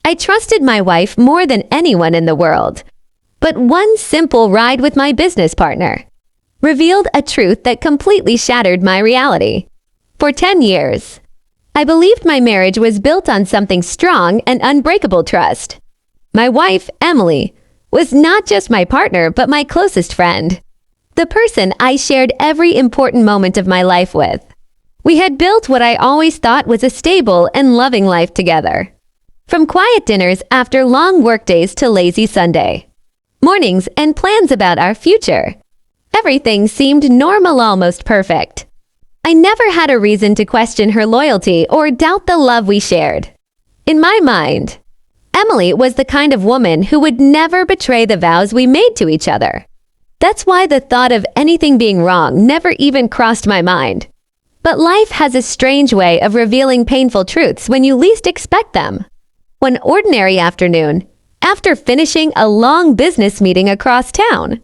I trusted my wife more than anyone in the world. But one simple ride with my business partner revealed a truth that completely shattered my reality. For 10 years, I believed my marriage was built on something strong and unbreakable trust. My wife, Emily, was not just my partner, but my closest friend. The person I shared every important moment of my life with. We had built what I always thought was a stable and loving life together. From quiet dinners after long workdays to lazy Sunday mornings and plans about our future. Everything seemed normal, almost perfect. I never had a reason to question her loyalty or doubt the love we shared. In my mind, Emily was the kind of woman who would never betray the vows we made to each other. That's why the thought of anything being wrong never even crossed my mind. But life has a strange way of revealing painful truths when you least expect them. One ordinary afternoon, after finishing a long business meeting across town,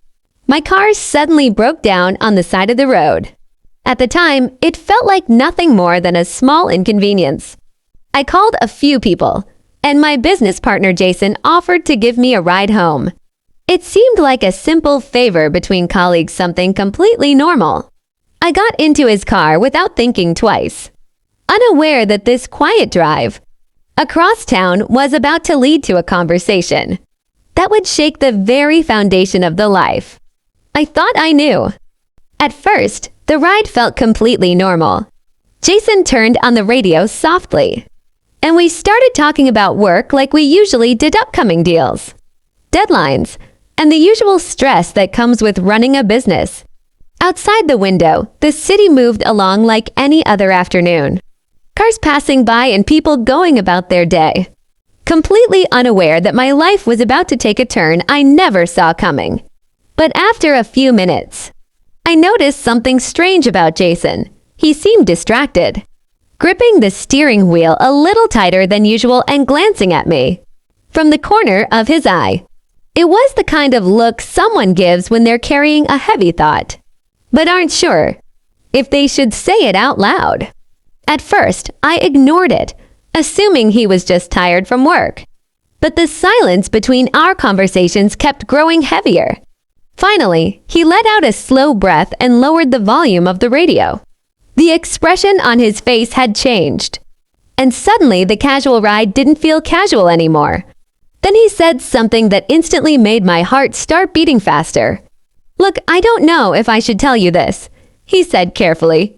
my car suddenly broke down on the side of the road. At the time, it felt like nothing more than a small inconvenience. I called a few people, and my business partner Jason offered to give me a ride home. It seemed like a simple favor between colleagues, something completely normal. I got into his car without thinking twice, unaware that this quiet drive across town was about to lead to a conversation that would shake the very foundation of the life I thought I knew. At first, the ride felt completely normal. Jason turned on the radio softly, and we started talking about work like we usually did, upcoming deals, deadlines, and the usual stress that comes with running a business. Outside the window, the city moved along like any other afternoon. Cars passing by and people going about their day. Completely unaware that my life was about to take a turn I never saw coming. But after a few minutes, I noticed something strange about Jason. He seemed distracted, gripping the steering wheel a little tighter than usual and glancing at me from the corner of his eye. It was the kind of look someone gives when they're carrying a heavy thought, but aren't sure if they should say it out loud. At first, I ignored it, assuming he was just tired from work. But the silence between our conversations kept growing heavier. Finally, he let out a slow breath and lowered the volume of the radio. The expression on his face had changed, and suddenly the casual ride didn't feel casual anymore. Then he said something that instantly made my heart start beating faster. "Look, I don't know if I should tell you this," he said carefully.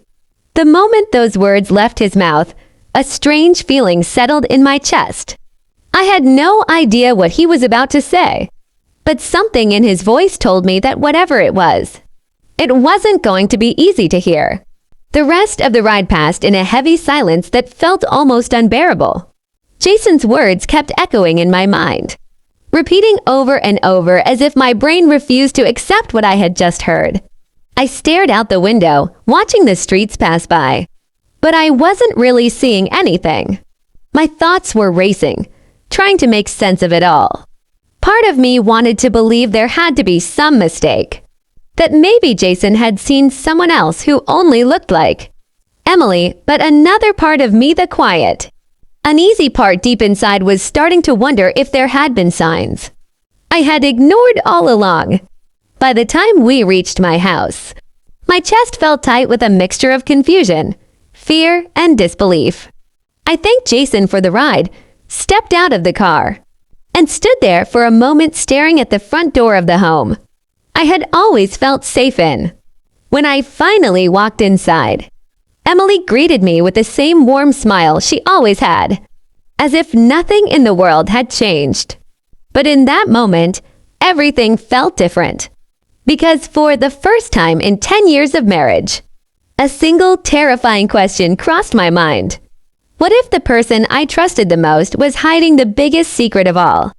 The moment those words left his mouth, a strange feeling settled in my chest. I had no idea what he was about to say, but something in his voice told me that whatever it was, it wasn't going to be easy to hear. The rest of the ride passed in a heavy silence that felt almost unbearable. Jason's words kept echoing in my mind, repeating over and over as if my brain refused to accept what I had just heard. I stared out the window, watching the streets pass by. But I wasn't really seeing anything. My thoughts were racing, trying to make sense of it all. Part of me wanted to believe there had to be some mistake, that maybe Jason had seen someone else who only looked like Emily, but another part of me, the quiet, uneasy part deep inside, was starting to wonder if there had been signs I had ignored all along. By the time we reached my house, my chest felt tight with a mixture of confusion, fear, and disbelief. I thanked Jason for the ride, stepped out of the car, and stood there for a moment staring at the front door of the home I had always felt safe in. When I finally walked inside, Emily greeted me with the same warm smile she always had, as if nothing in the world had changed. But in that moment, everything felt different. Because for the first time in 10 years of marriage, a single terrifying question crossed my mind. What if the person I trusted the most was hiding the biggest secret of all?